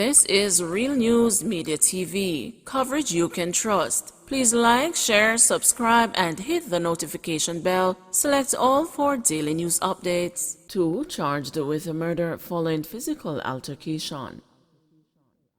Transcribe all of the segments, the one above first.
This is Real News Media TV, coverage you can trust. Please like, share, subscribe, and hit the notification bell. Select all for daily news updates. 2 charged with murder following physical altercation.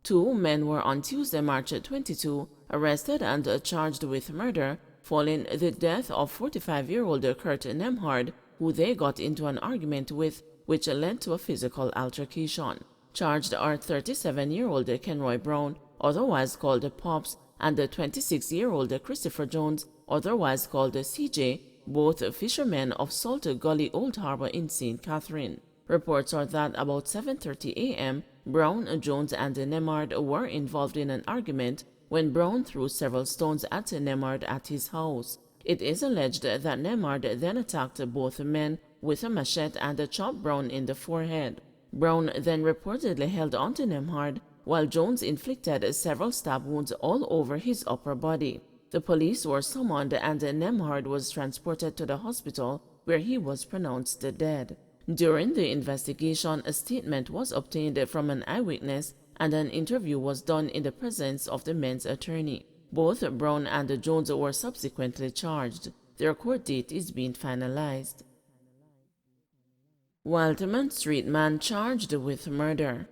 2 men were on Tuesday, March 22, arrested and charged with murder following the death of 45-year-old Kurt Nemhard, who they got into an argument with, which led to a physical altercation. Charged are 37-year-old Kenroy Brown, otherwise called Pops, and 26-year-old Christopher Jones, otherwise called CJ, both fishermen of Salt Gully Old Harbor in St. Catherine. Reports are that about 7:30 a.m., Brown, Jones, and Nemhard were involved in an argument when Brown threw several stones at Nemhard at his house. It is alleged that Nemhard then attacked both men with a machete and chopped Brown in the forehead. Brown then reportedly held onto Nemhard, while Jones inflicted several stab wounds all over his upper body. The police were summoned and Nemhard was transported to the hospital, where he was pronounced dead. During the investigation, a statement was obtained from an eyewitness and an interview was done in the presence of the men's attorney. Both Brown and Jones were subsequently charged. Their court date is being finalized. Wildman Street man charged with murder.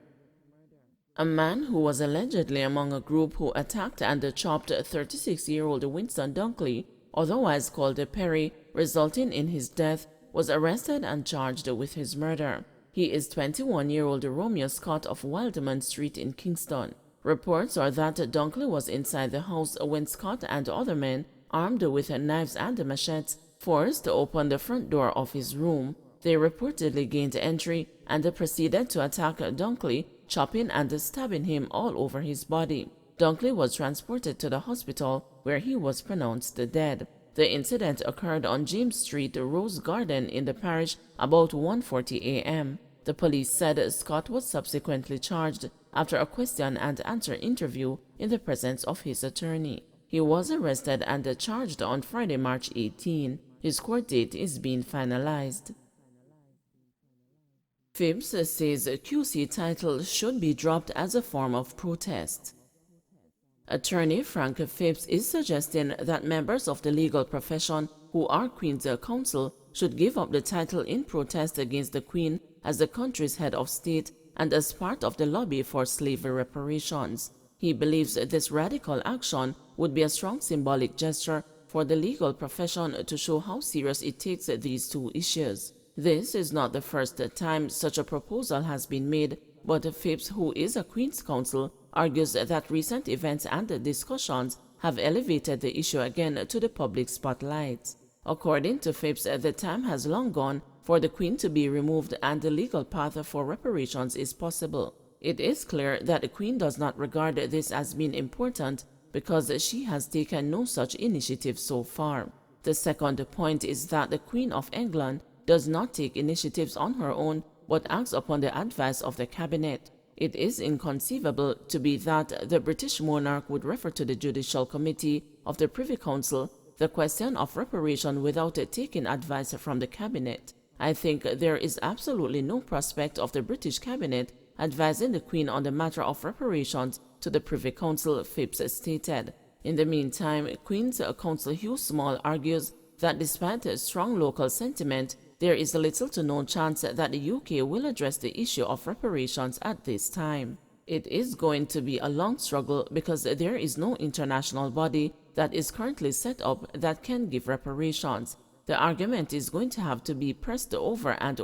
A man who was allegedly among a group who attacked and chopped 36-year-old Winston Dunkley, otherwise called Perry, resulting in his death, was arrested and charged with his murder. He is 21-year-old Romeo Scott of Wildman Street in Kingston. Reports are that Dunkley was inside the house when Scott and other men, armed with knives and machetes, forced to open the front door of his room. They reportedly gained entry and proceeded to attack Dunkley, chopping and stabbing him all over his body. Dunkley was transported to the hospital, where he was pronounced dead. The incident occurred on James Street, Rose Garden in the parish about 1:40 a.m. The police said Scott was subsequently charged after a question and answer interview in the presence of his attorney. He was arrested and charged on Friday, March 18. His court date is being finalized. Phibbs says QC title should be dropped as a form of protest. Attorney Frank Phibbs is suggesting that members of the legal profession who are Queen's counsel should give up the title in protest against the Queen as the country's head of state and as part of the lobby for slavery reparations. He believes this radical action would be a strong symbolic gesture for the legal profession to show how serious it takes these two issues. This is not the first time such a proposal has been made, but Phibbs, who is a Queen's counsel, argues that recent events and discussions have elevated the issue again to the public spotlight. According to Phibbs, the time has long gone for the Queen to be removed and the legal path for reparations is possible. It is clear that the Queen does not regard this as being important because she has taken no such initiative so far. The second point is that the Queen of England does not take initiatives on her own but acts upon the advice of the cabinet. It is inconceivable to be that the British monarch would refer to the Judicial Committee of the Privy Council the question of reparation without taking advice from the cabinet. I think there is absolutely no prospect of the British cabinet advising the Queen on the matter of reparations to the Privy Council, Phibbs stated. In the meantime, Queen's Counsel Hugh Small argues that despite strong local sentiment, there is little to no chance that the UK will address the issue of reparations at this time. It is going to be a long struggle because there is no international body that is currently set up that can give reparations. The argument is going to have to be pressed over and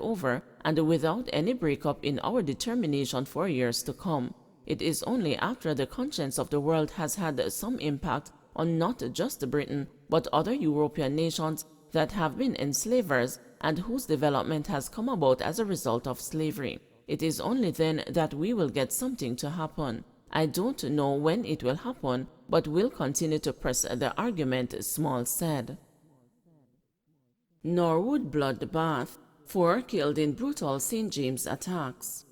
without any breakup in our determination for years to come. It is only after the conscience of the world has had some impact on not just Britain but other European nations that have been enslavers and whose development has come about as a result of slavery. It is only then that we will get something to happen. I don't know when it will happen, but we'll continue to press the argument, Small said. Norwood bloodbath, 4 killed in brutal St. James attacks.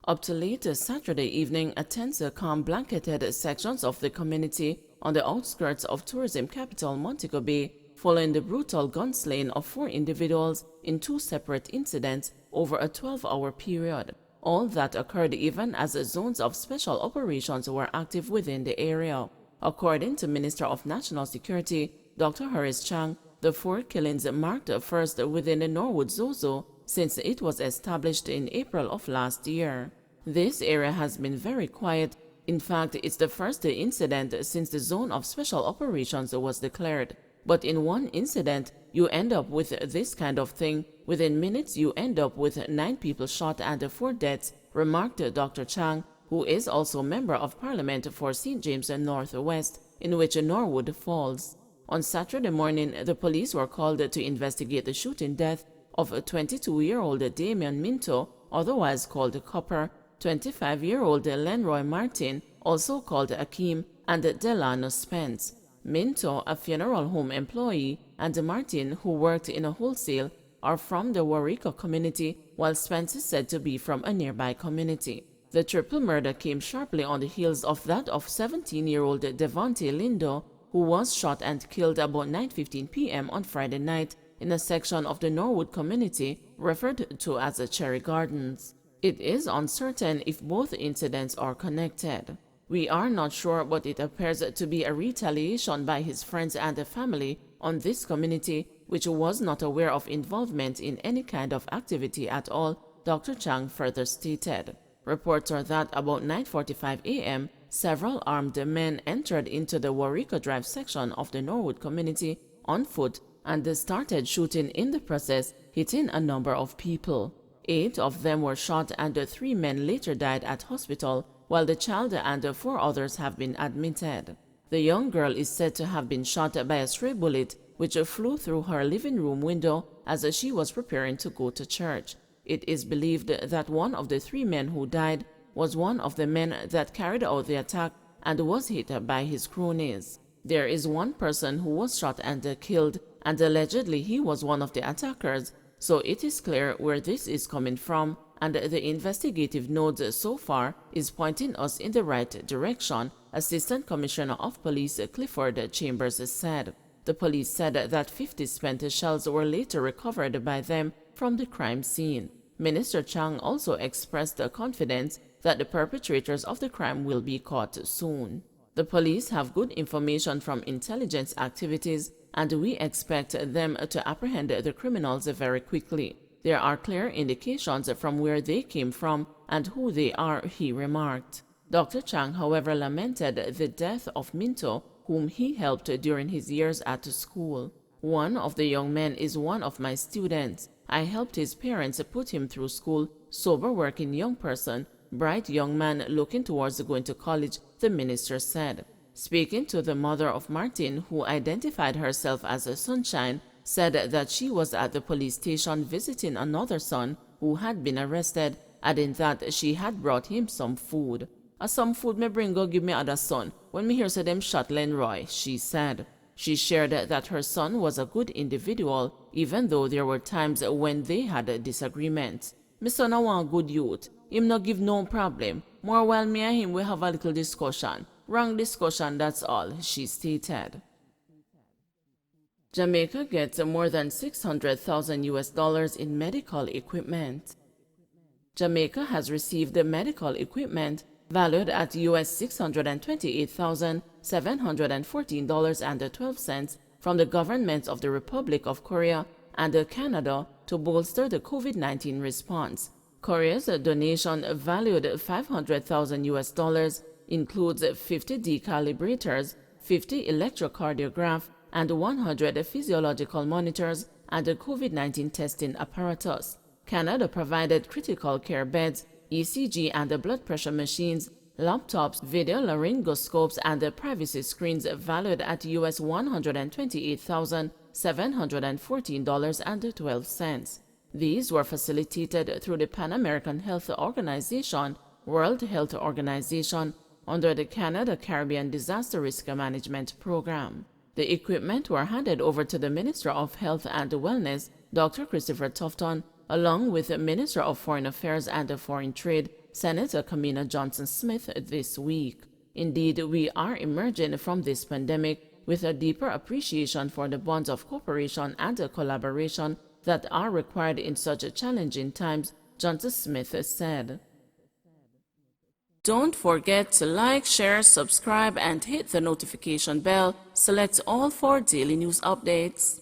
Up to late Saturday evening, a tense calm blanketed sections of the community on the outskirts of tourism capital Montego Bay following the brutal gunslaying of 4 individuals in 2 separate incidents over a 12-hour period. all that occurred even as zones of special operations were active within the area. According to Minister of National Security, Dr. Horace Chang, the 4 killings marked first within the Norwood Zozo since it was established in April of last year. This area has been very quiet. In fact, it's the first incident since the zone of special operations was declared. But in one incident, you end up with this kind of thing. Within minutes, you end up with 9 people shot and 4 deaths, remarked Dr. Chang, who is also Member of Parliament for St. James Northwest, in which Norwood falls. On Saturday morning, the police were called to investigate the shooting death of 22-year-old Damian Minto, otherwise called Copper, 25-year-old Lenroy Martin, also called Akeem, and Delano Spence. Minto, a funeral home employee, and Martin, who worked in a wholesale, are from the Waurika community, while Spence is said to be from a nearby community. The triple murder came sharply on the heels of that of 17-year-old Devontae Lindo, who was shot and killed about 9:15 p.m. on Friday night in a section of the Norwood community referred to as the Cherry Gardens. It is uncertain if both incidents are connected. We are not sure, but it appears to be a retaliation by his friends and family on this community, which was not aware of involvement in any kind of activity at all, Dr. Chang further stated. Reports are that about 9:45 a.m., several armed men entered into the Waurika Drive section of the Norwood community on foot and started shooting in the process, hitting a number of people. 8 of them were shot and 3 men later died at hospital, while the child and 4 others have been admitted. The young girl is said to have been shot by a stray bullet which flew through her living room window as she was preparing to go to church. It is believed that one of the 3 men who died was one of the men that carried out the attack and was hit by his cronies. There is one person who was shot and killed, and allegedly he was one of the attackers, so it is clear where this is coming from, and the investigative node so far is pointing us in the right direction, Assistant Commissioner of Police Clifford Chambers said. The police said that 50 spent shells were later recovered by them from the crime scene. Minister Chang also expressed confidence that the perpetrators of the crime will be caught soon. The police have good information from intelligence activities, and we expect them to apprehend the criminals very quickly. There are clear indications from where they came from and who they are, he remarked. Dr. Chang, however, lamented the death of Minto, whom he helped during his years at school. One of the young men is one of my students. I helped his parents put him through school, sober working young person, bright young man looking towards going to college, the minister said. Speaking to the mother of Martin, who identified herself as a Sunshine, said that she was at the police station visiting another son who had been arrested, adding that she had brought him some food. Some food me bring go give me other son, when me hear say them shot Lenroy, she said. She shared that her son was a good individual, even though there were times when they had disagreements. Me son a one good youth. Him no give no problem. More while me and him we have a little discussion. Wrong discussion, that's all, she stated. Jamaica gets more than $600,000 in medical equipment. Jamaica has received medical equipment valued at $628,714.12 from the governments of the Republic of Korea and Canada to bolster the COVID-19 response. Korea's donation, valued $500,000, includes 50 decalibrators, 50 electrocardiograph, and 100 physiological monitors and a COVID-19 testing apparatus. Canada provided critical care beds, ECG and blood pressure machines, laptops, video laryngoscopes, and privacy screens valued at US $128,714.12. These were facilitated through the Pan American Health Organization, World Health Organization, under the Canada Caribbean Disaster Risk Management Program. The equipment were handed over to the Minister of Health and Wellness, Dr. Christopher Tufton, along with the Minister of Foreign Affairs and Foreign Trade, Senator Kamina Johnson-Smith, this week. Indeed, we are emerging from this pandemic with a deeper appreciation for the bonds of cooperation and collaboration that are required in such challenging times, Johnson Smith said. Don't forget to like, share, subscribe, and hit the notification bell. Select all for daily news updates.